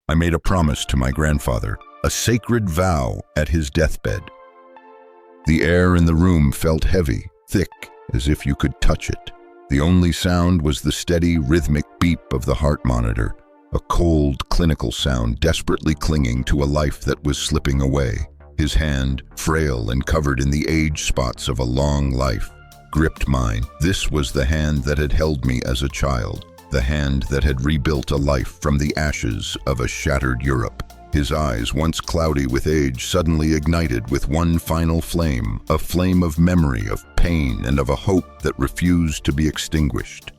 I made a promise to my grandfather, a sacred vow at his deathbed. The air in the room felt heavy, thick, as if you could touch it. The only sound was the steady, rhythmic beep of the heart monitor, a cold, clinical sound desperately clinging to a life that was slipping away. His hand, frail and covered in the age spots of a long life, gripped mine. This was the hand that had held me as a child, the hand that had rebuilt a life from the ashes of a shattered Europe. His eyes, once cloudy with age, suddenly ignited with one final flame, a flame of memory, of pain, and of a hope that refused to be extinguished.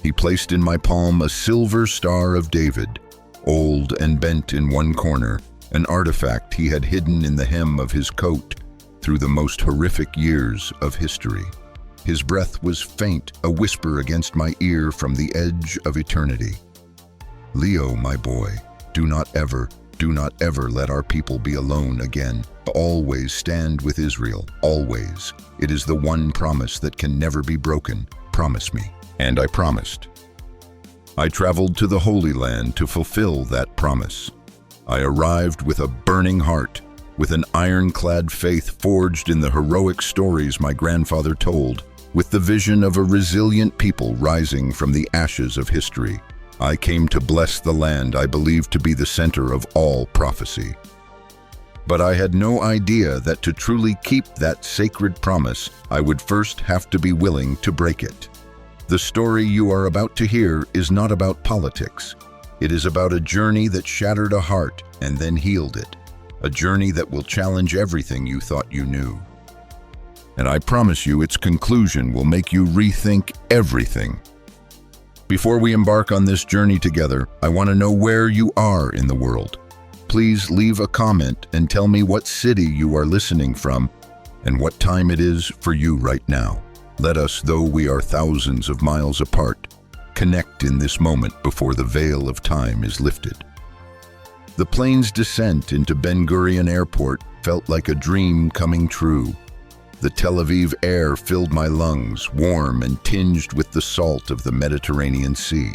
He placed in my palm a silver Star of David, old and bent in one corner, an artifact he had hidden in the hem of his coat through the most horrific years of history. His breath was faint, a whisper against my ear from the edge of eternity. "Leo, my boy, do not ever let our people be alone again. Always stand with Israel, always. It is the one promise that can never be broken. Promise me." And I promised. I traveled to the Holy Land to fulfill that promise. I arrived with a burning heart, with an ironclad faith forged in the heroic stories my grandfather told, with the vision of a resilient people rising from the ashes of history. I came to bless the land I believed to be the center of all prophecy. But I had no idea that to truly keep that sacred promise, I would first have to be willing to break it. The story you are about to hear is not about politics. It is about a journey that shattered a heart and then healed it. A journey that will challenge everything you thought you knew. And I promise you its conclusion will make you rethink everything. Before we embark on this journey together, I want to know where you are in the world. Please leave a comment and tell me what city you are listening from and what time it is for you right now. Let us, though we are thousands of miles apart, connect in this moment before the veil of time is lifted. The plane's descent into Ben Gurion Airport felt like a dream coming true. The Tel Aviv air filled my lungs, warm and tinged with the salt of the Mediterranean Sea.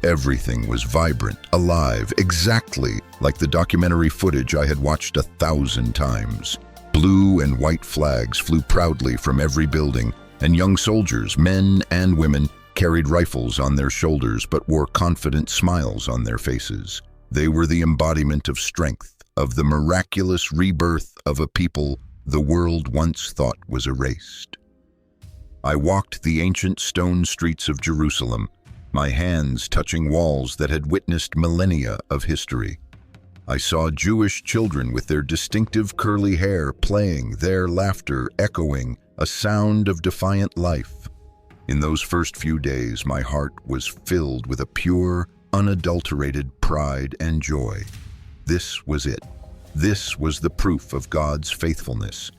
Everything was vibrant, alive, exactly like the documentary footage I had watched 1,000 times. Blue and white flags flew proudly from every building, and young soldiers, men and women, carried rifles on their shoulders but wore confident smiles on their faces. They were the embodiment of strength, of the miraculous rebirth of a people the world once thought was erased. I walked the ancient stone streets of Jerusalem, my hands touching walls that had witnessed millennia of history. I saw Jewish children with their distinctive curly hair playing, their laughter echoing, a sound of defiant life. In those first few days, my heart was filled with a pure, unadulterated pride and joy. This was it. This was the proof of God's faithfulness.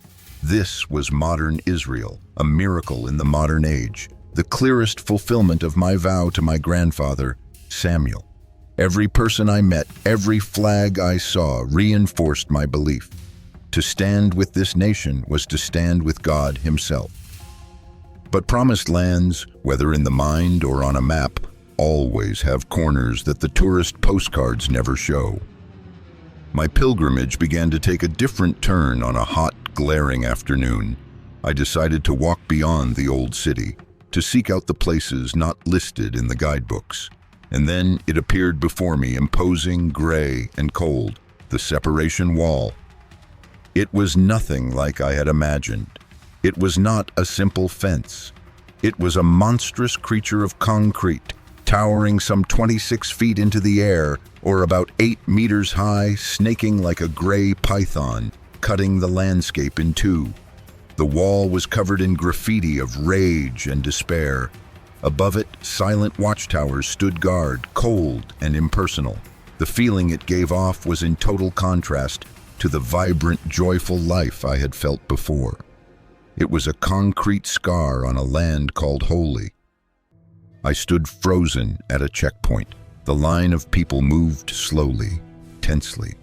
This was modern Israel, a miracle in the modern age, the clearest fulfillment of my vow to my grandfather, Samuel. Every person I met, every flag I saw reinforced my belief. To stand with this nation was to stand with God Himself. But promised lands, whether in the mind or on a map, always have corners that the tourist postcards never show. My pilgrimage began to take a different turn on a hot, glaring afternoon. I decided to walk beyond the old city, to seek out the places not listed in the guidebooks. And then it appeared before me, imposing, gray, and cold, the separation wall. It was nothing like I had imagined. It was not a simple fence. It was a monstrous creature of concrete, towering some 26 feet into the air, or about 8 meters high, snaking like a gray python, cutting the landscape in two. The wall was covered in graffiti of rage and despair. Above it, silent watchtowers stood guard, cold and impersonal. The feeling it gave off was in total contrast to the vibrant, joyful life I had felt before. It was a concrete scar on a land called holy. I stood frozen at a checkpoint. The line of people moved slowly, tensely.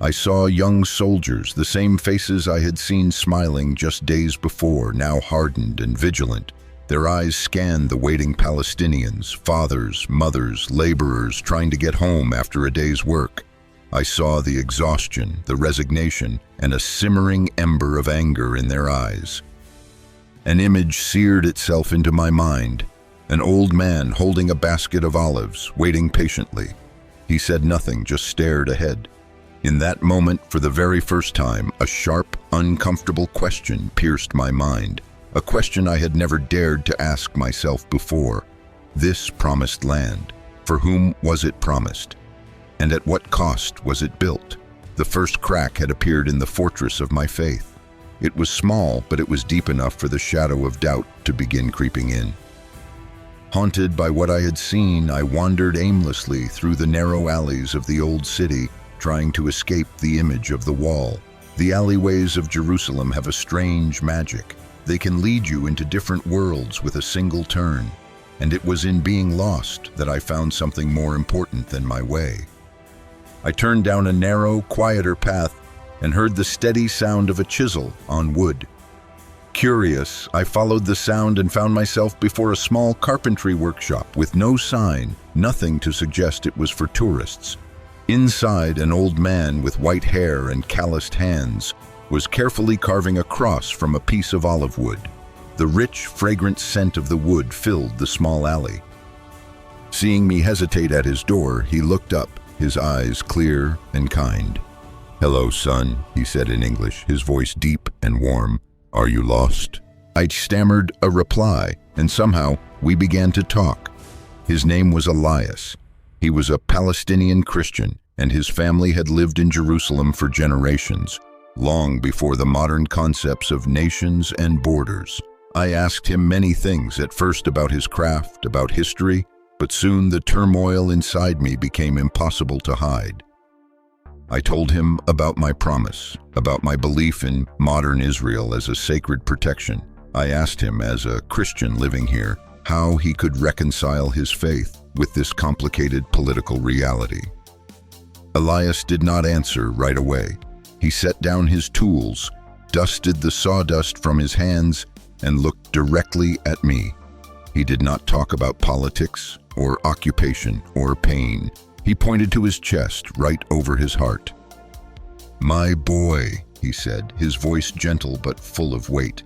I saw young soldiers, the same faces I had seen smiling just days before, now hardened and vigilant. Their eyes scanned the waiting Palestinians, fathers, mothers, laborers trying to get home after a day's work. I saw the exhaustion, the resignation, and a simmering ember of anger in their eyes. An image seared itself into my mind. An old man holding a basket of olives, waiting patiently. He said nothing, just stared ahead. In that moment, for the very first time, a sharp, uncomfortable question pierced my mind. A question I had never dared to ask myself before. This promised land, for whom was it promised? And at what cost was it built? The first crack had appeared in the fortress of my faith. It was small, but it was deep enough for the shadow of doubt to begin creeping in. Haunted by what I had seen, I wandered aimlessly through the narrow alleys of the old city, trying to escape the image of the wall. The alleyways of Jerusalem have a strange magic. They can lead you into different worlds with a single turn. And it was in being lost that I found something more important than my way. I turned down a narrow, quieter path and heard the steady sound of a chisel on wood. Curious, I followed the sound and found myself before a small carpentry workshop with no sign, nothing to suggest it was for tourists. Inside, an old man with white hair and calloused hands was carefully carving a cross from a piece of olive wood. The rich, fragrant scent of the wood filled the small alley. Seeing me hesitate at his door, he looked up, his eyes clear and kind. "Hello, son," he said in English, his voice deep and warm. "Are you lost?" I stammered a reply, and somehow we began to talk. His name was Elias. He was a Palestinian Christian, and his family had lived in Jerusalem for generations, long before the modern concepts of nations and borders. I asked him many things, at first about his craft, about history, but soon the turmoil inside me became impossible to hide. I told him about my promise, about my belief in modern Israel as a sacred protection. I asked him, as a Christian living here, how he could reconcile his faith with this complicated political reality. Elias did not answer right away. He set down his tools, dusted the sawdust from his hands, and looked directly at me. He did not talk about politics or occupation or pain. He pointed to his chest, right over his heart. "My boy," he said, his voice gentle but full of weight.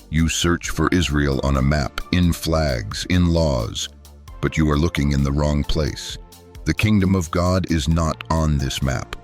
"You search for Israel on a map, in flags, in laws, but you are looking in the wrong place. The kingdom of God is not on this map.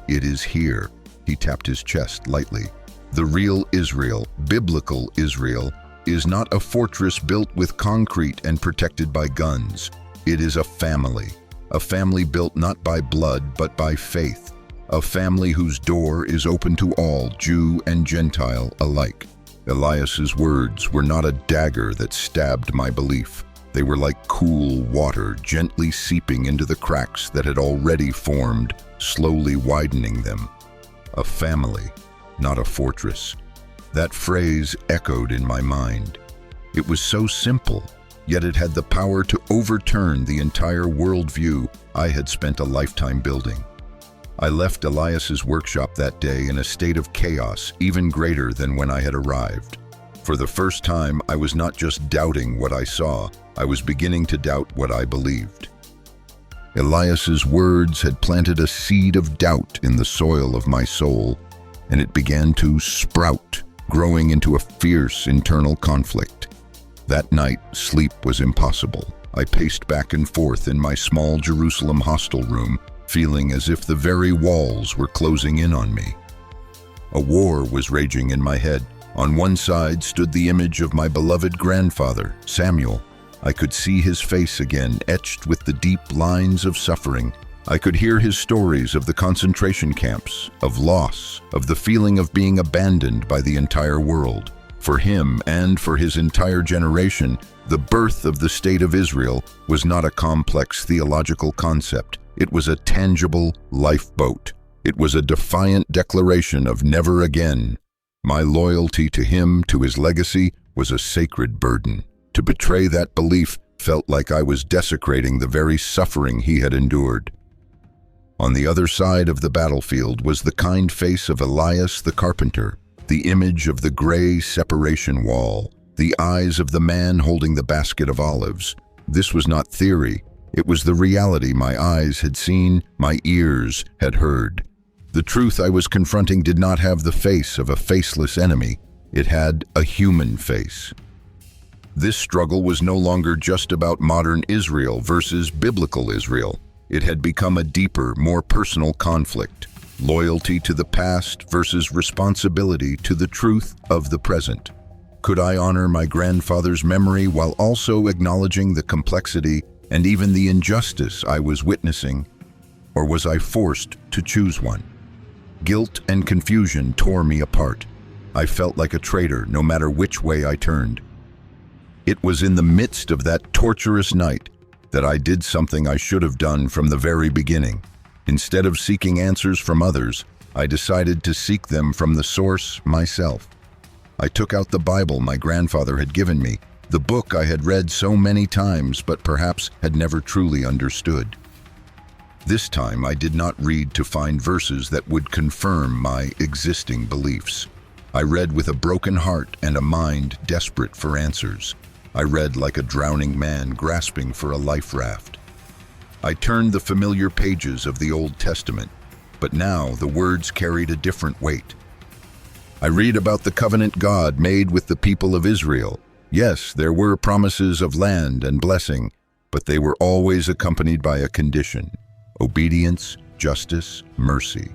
It is here." He tapped his chest lightly. "The real Israel, biblical Israel, is not a fortress built with concrete and protected by guns. It is a family built not by blood but by faith, a family whose door is open to all, Jew and Gentile alike." Elias's words were not a dagger that stabbed my belief. They were like cool water gently seeping into the cracks that had already formed, slowly widening them. A family, not a fortress. That phrase echoed in my mind. It was so simple, yet it had the power to overturn the entire worldview I had spent a lifetime building. I left Elias's workshop that day in a state of chaos even greater than when I had arrived. For the first time, I was not just doubting what I saw, I was beginning to doubt what I believed. Elias's words had planted a seed of doubt in the soil of my soul, and it began to sprout, growing into a fierce internal conflict. That night, sleep was impossible. I paced back and forth in my small Jerusalem hostel room, feeling as if the very walls were closing in on me. A war was raging in my head. On one side stood the image of my beloved grandfather, Samuel. I could see his face again, etched with the deep lines of suffering. I could hear his stories of the concentration camps, of loss, of the feeling of being abandoned by the entire world. For him and for his entire generation, the birth of the State of Israel was not a complex theological concept. It was a tangible lifeboat. It was a defiant declaration of never again. My loyalty to him, to his legacy, was a sacred burden. To betray that belief felt like I was desecrating the very suffering he had endured. On the other side of the battlefield was the kind face of Elias the carpenter, the image of the gray separation wall, the eyes of the man holding the basket of olives. This was not theory. It was the reality my eyes had seen, my ears had heard. The truth I was confronting did not have the face of a faceless enemy. It had a human face. This struggle was no longer just about modern Israel versus biblical Israel. It had become a deeper, more personal conflict. Loyalty to the past versus responsibility to the truth of the present. Could I honor my grandfather's memory while also acknowledging the complexity and even the injustice I was witnessing? Or was I forced to choose one? Guilt and confusion tore me apart. I felt like a traitor no matter which way I turned. It was in the midst of that torturous night that I did something I should have done from the very beginning. Instead of seeking answers from others, I decided to seek them from the source myself. I took out the Bible my grandfather had given me, the book I had read so many times but perhaps had never truly understood. This time I did not read to find verses that would confirm my existing beliefs. I read with a broken heart and a mind desperate for answers. I read like a drowning man grasping for a life raft. I turned the familiar pages of the Old Testament, but now the words carried a different weight. I read about the covenant God made with the people of Israel. Yes, there were promises of land and blessing, but they were always accompanied by a condition: obedience, justice, mercy.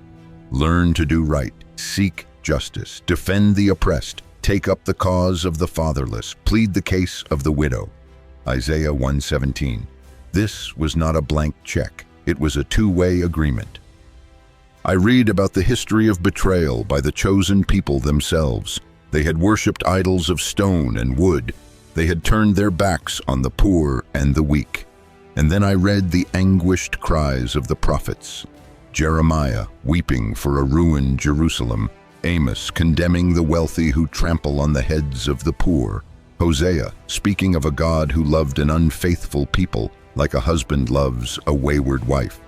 Learn to do right, seek justice, defend the oppressed, take up the cause of the fatherless, plead the case of the widow. Isaiah 1:17. This was not a blank check. It was a two-way agreement. I read about the history of betrayal by the chosen people themselves. They had worshipped idols of stone and wood. They had turned their backs on the poor and the weak. And then I read the anguished cries of the prophets. Jeremiah weeping for a ruined Jerusalem. Amos condemning the wealthy who trample on the heads of the poor. Hosea speaking of a God who loved an unfaithful people like a husband loves a wayward wife.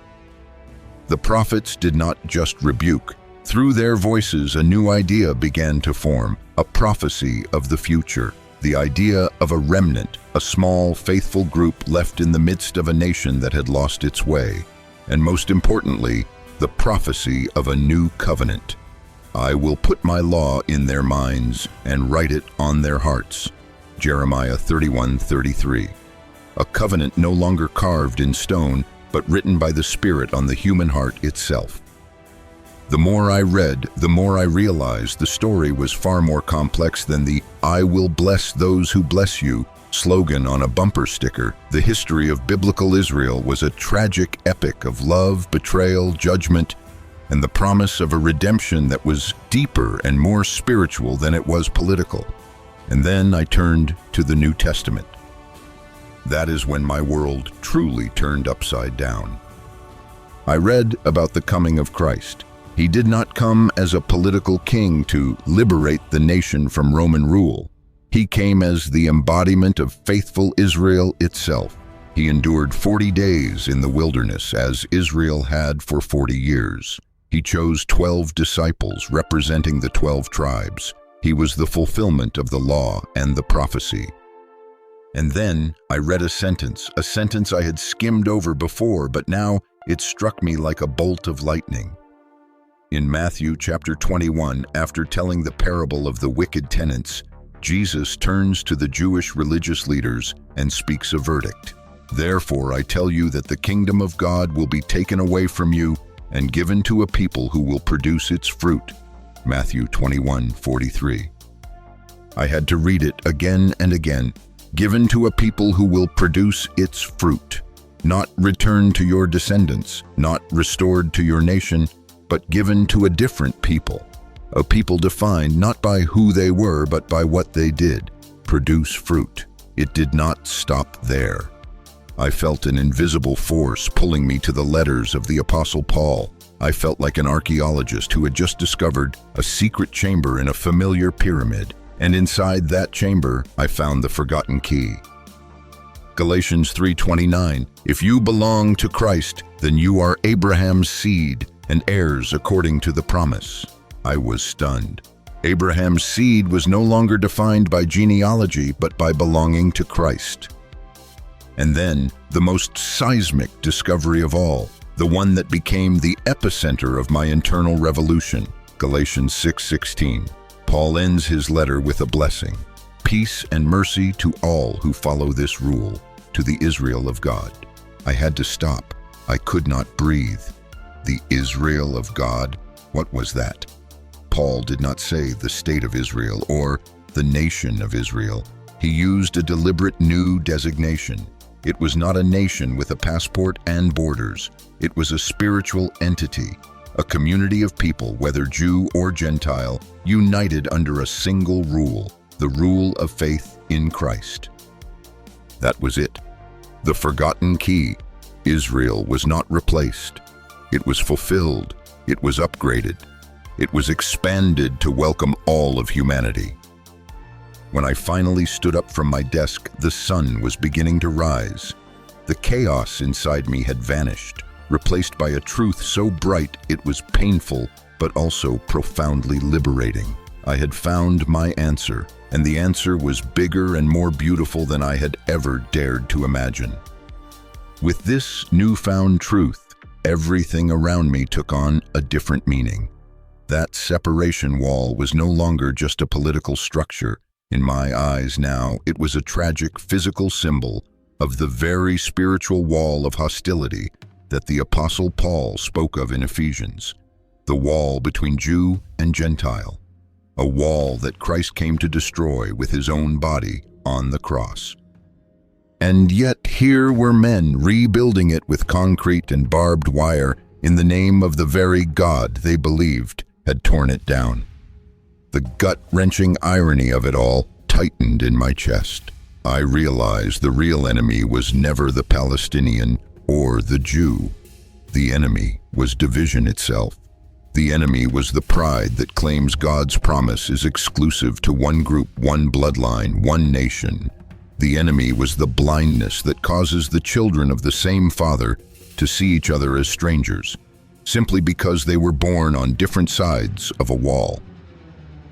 The prophets did not just rebuke. Through their voices, a new idea began to form, a prophecy of the future, the idea of a remnant, a small, faithful group left in the midst of a nation that had lost its way, and most importantly, the prophecy of a new covenant. I will put my law in their minds and write it on their hearts. Jeremiah 31:33. A covenant no longer carved in stone, but written by the Spirit on the human heart itself. The more I read, the more I realized the story was far more complex than the "I will bless those who bless you" slogan on a bumper sticker. The history of biblical Israel was a tragic epic of love, betrayal, judgment, and the promise of a redemption that was deeper and more spiritual than it was political. And then I turned to the New Testament. That is when my world truly turned upside down. I read about the coming of Christ. He did not come as a political king to liberate the nation from Roman rule. He came as the embodiment of faithful Israel itself. He endured 40 days in the wilderness, as Israel had for 40 years. He chose 12 disciples representing the 12 tribes. He was the fulfillment of the law and the prophecy. And then I read a sentence I had skimmed over before, but now it struck me like a bolt of lightning. In Matthew chapter 21, after telling the parable of the wicked tenants, Jesus turns to the Jewish religious leaders and speaks a verdict. Therefore, I tell you that the kingdom of God will be taken away from you and given to a people who will produce its fruit. Matthew 21:43. I had to read it again and again. Given to a people who will produce its fruit. Not returned to your descendants, not restored to your nation, but given to a different people. A people defined not by who they were, but by what they did. Produce fruit. It did not stop there. I felt an invisible force pulling me to the letters of the Apostle Paul. I felt like an archaeologist who had just discovered a secret chamber in a familiar pyramid, and inside that chamber, I found the forgotten key. Galatians 3:29, if you belong to Christ, then you are Abraham's seed and heirs according to the promise. I was stunned. Abraham's seed was no longer defined by genealogy, but by belonging to Christ. And then, the most seismic discovery of all, the one that became the epicenter of my internal revolution, Galatians 6:16. Paul ends his letter with a blessing. Peace and mercy to all who follow this rule, to the Israel of God. I had to stop. I could not breathe. The Israel of God? What was that? Paul did not say the state of Israel or the nation of Israel. He used a deliberate new designation. It was not a nation with a passport and borders. It was a spiritual entity, a community of people, whether Jew or Gentile, united under a single rule, the rule of faith in Christ. That was it. The forgotten key. Israel was not replaced. It was fulfilled. It was upgraded. It was expanded to welcome all of humanity. When I finally stood up from my desk, the sun was beginning to rise. The chaos inside me had vanished, replaced by a truth so bright it was painful, but also profoundly liberating. I had found my answer, and the answer was bigger and more beautiful than I had ever dared to imagine. With this newfound truth, everything around me took on a different meaning. That separation wall was no longer just a political structure. In my eyes now, it was a tragic physical symbol of the very spiritual wall of hostility that the Apostle Paul spoke of in Ephesians, the wall between Jew and Gentile, a wall that Christ came to destroy with his own body on the cross. And yet here were men rebuilding it with concrete and barbed wire in the name of the very God they believed had torn it down. The gut-wrenching irony of it all tightened in my chest. I realized the real enemy was never the Palestinian or the Jew. The enemy was division itself. The enemy was the pride that claims God's promise is exclusive to one group, one bloodline, one nation. The enemy was the blindness that causes the children of the same Father to see each other as strangers, simply because they were born on different sides of a wall.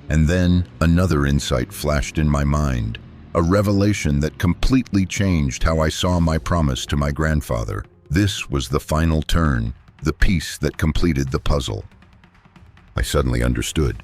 And then another insight flashed in my mind, a revelation that completely changed how I saw my promise to my grandfather. This was the final turn, the piece that completed the puzzle. I suddenly understood.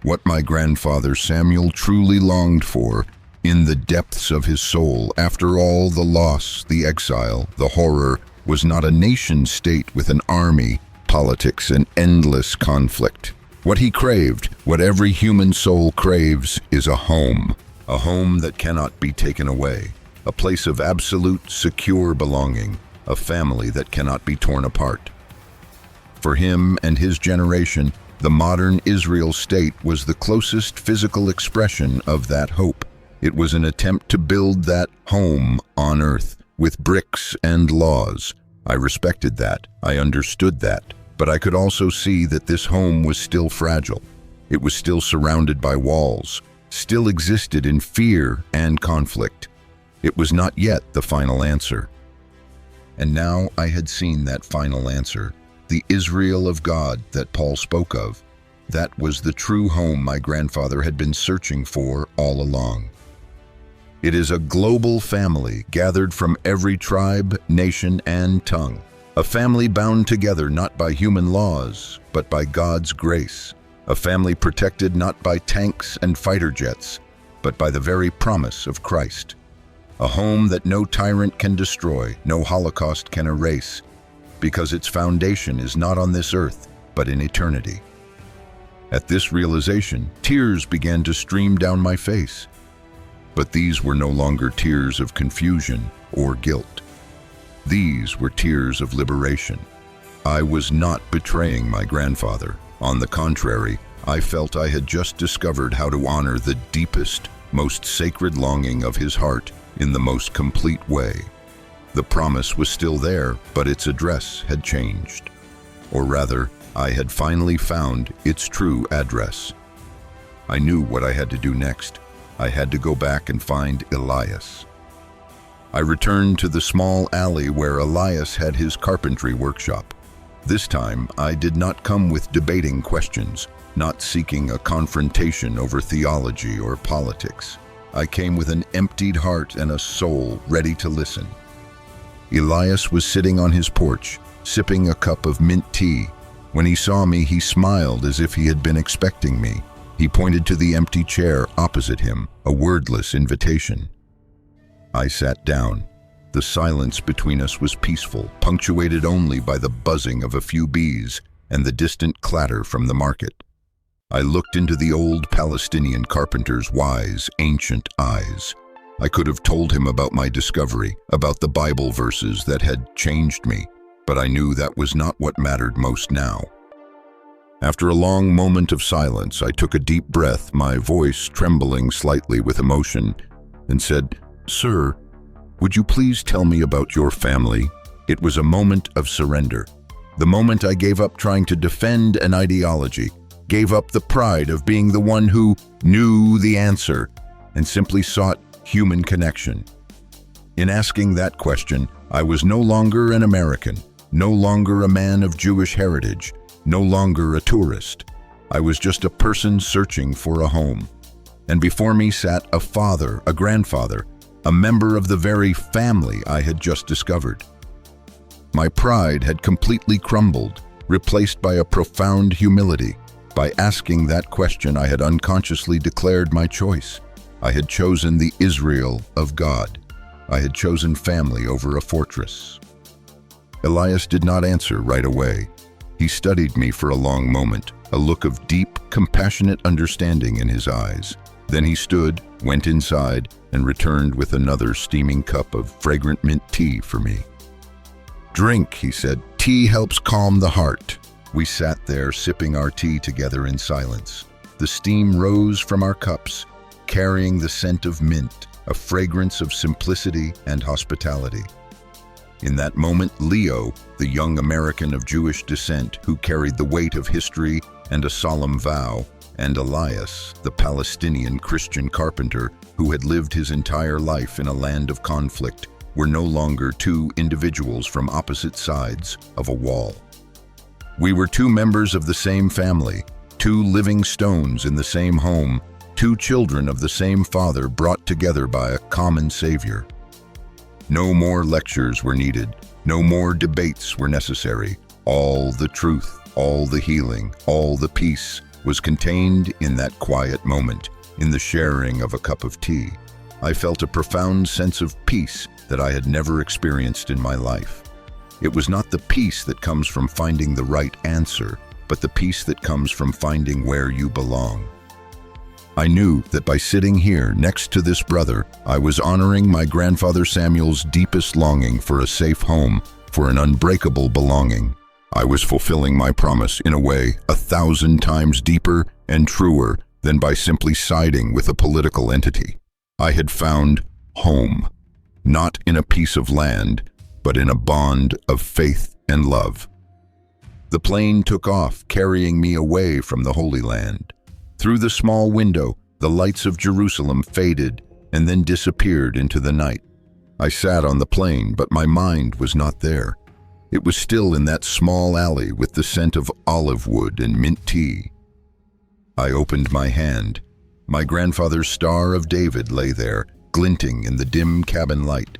What my grandfather Samuel truly longed for, in the depths of his soul, after all the loss, the exile, the horror, was not a nation-state with an army, politics, and endless conflict. What he craved, what every human soul craves, is a home that cannot be taken away, a place of absolute, secure belonging, a family that cannot be torn apart. For him and his generation, the modern Israel state was the closest physical expression of that hope. It was an attempt to build that home on earth with bricks and laws. I respected that. I understood that. But I could also see that this home was still fragile. It was still surrounded by walls, still existed in fear and conflict. It was not yet the final answer. And now I had seen that final answer, the Israel of God that Paul spoke of. That was the true home my grandfather had been searching for all along. It is a global family gathered from every tribe, nation, and tongue. A family bound together not by human laws, but by God's grace. A family protected not by tanks and fighter jets, but by the very promise of Christ. A home that no tyrant can destroy, no Holocaust can erase, because its foundation is not on this earth, but in eternity. At this realization, tears began to stream down my face. But these were no longer tears of confusion or guilt. These were tears of liberation. I was not betraying my grandfather. On the contrary, I felt I had just discovered how to honor the deepest, most sacred longing of his heart in the most complete way. The promise was still there, but its address had changed. Or rather, I had finally found its true address. I knew what I had to do next. I had to go back and find Elias. I returned to the small alley where Elias had his carpentry workshop. This time, I did not come with debating questions, not seeking a confrontation over theology or politics. I came with an emptied heart and a soul ready to listen. Elias was sitting on his porch, sipping a cup of mint tea. When he saw me, he smiled as if he had been expecting me. He pointed to the empty chair opposite him, a wordless invitation. I sat down. The silence between us was peaceful, punctuated only by the buzzing of a few bees and the distant clatter from the market. I looked into the old Palestinian carpenter's wise, ancient eyes. I could have told him about my discovery, about the Bible verses that had changed me, but I knew that was not what mattered most now. After a long moment of silence, I took a deep breath, my voice trembling slightly with emotion, and said, "Sir, would you please tell me about your family?" It was a moment of surrender. The moment I gave up trying to defend an ideology, gave up the pride of being the one who knew the answer, and simply sought human connection. In asking that question, I was no longer an American, no longer a man of Jewish heritage, no longer a tourist. I was just a person searching for a home. And before me sat a father, a grandfather, a member of the very family I had just discovered. My pride had completely crumbled, replaced by a profound humility. By asking that question, I had unconsciously declared my choice. I had chosen the Israel of God. I had chosen family over a fortress. Elias did not answer right away. He studied me for a long moment, a look of deep, compassionate understanding in his eyes. Then he stood, went inside, and returned with another steaming cup of fragrant mint tea for me. "Drink," he said. "Tea helps calm the heart." We sat there sipping our tea together in silence. The steam rose from our cups, carrying the scent of mint, a fragrance of simplicity and hospitality. In that moment, Leo, the young American of Jewish descent who carried the weight of history and a solemn vow, and Elias, the Palestinian Christian carpenter who had lived his entire life in a land of conflict, were no longer two individuals from opposite sides of a wall. We were two members of the same family, two living stones in the same home, two children of the same father brought together by a common Savior. No more lectures were needed, no more debates were necessary. All the truth, all the healing, all the peace was contained in that quiet moment, in the sharing of a cup of tea. I felt a profound sense of peace that I had never experienced in my life. It was not the peace that comes from finding the right answer, but the peace that comes from finding where you belong. I knew that by sitting here next to this brother, I was honoring my grandfather Samuel's deepest longing for a safe home, for an unbreakable belonging. I was fulfilling my promise in a way 1,000 times deeper and truer than by simply siding with a political entity. I had found home, not in a piece of land, but in a bond of faith and love. The plane took off, carrying me away from the Holy Land. Through the small window, the lights of Jerusalem faded and then disappeared into the night. I sat on the plane, but my mind was not there. It was still in that small alley with the scent of olive wood and mint tea. I opened my hand. My grandfather's Star of David lay there, glinting in the dim cabin light.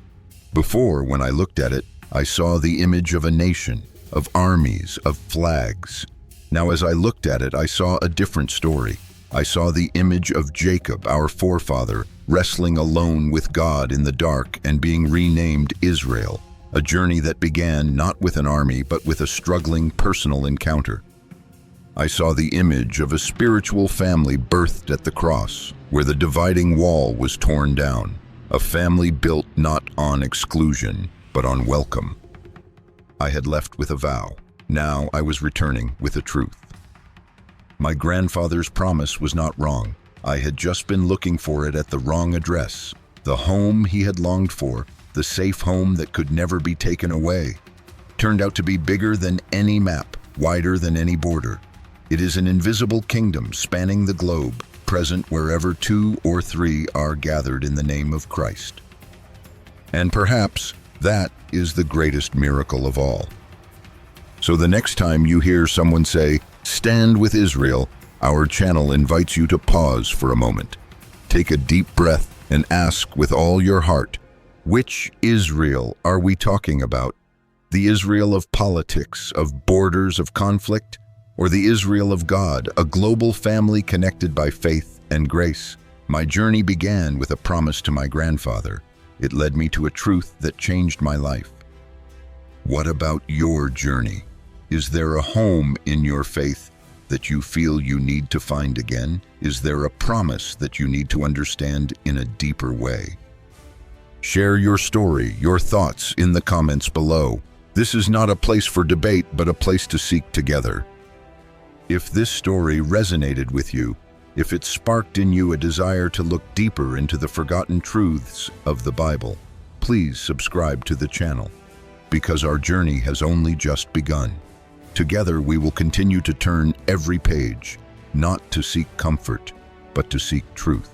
Before, when I looked at it, I saw the image of a nation, of armies, of flags. Now, as I looked at it, I saw a different story. I saw the image of Jacob, our forefather, wrestling alone with God in the dark and being renamed Israel, a journey that began not with an army, but with a struggling personal encounter. I saw the image of a spiritual family birthed at the cross, where the dividing wall was torn down, a family built not on exclusion, but on welcome. I had left with a vow. Now I was returning with a truth. My grandfather's promise was not wrong. I had just been looking for it at the wrong address. The home he had longed for, the safe home that could never be taken away, turned out to be bigger than any map, wider than any border. It is an invisible kingdom spanning the globe, present wherever 2 or 3 are gathered in the name of Christ. And perhaps that is the greatest miracle of all. So the next time you hear someone say, "Stand with Israel," our channel invites you to pause for a moment. Take a deep breath and ask with all your heart, which Israel are we talking about? The Israel of politics, of borders, of conflict, or the Israel of God, a global family connected by faith and grace? My journey began with a promise to my grandfather. It led me to a truth that changed my life. What about your journey? Is there a home in your faith that you feel you need to find again? Is there a promise that you need to understand in a deeper way? Share your story, your thoughts in the comments below. This is not a place for debate, but a place to seek together. If this story resonated with you, if it sparked in you a desire to look deeper into the forgotten truths of the Bible, please subscribe to the channel, because our journey has only just begun. Together we will continue to turn every page, not to seek comfort, but to seek truth.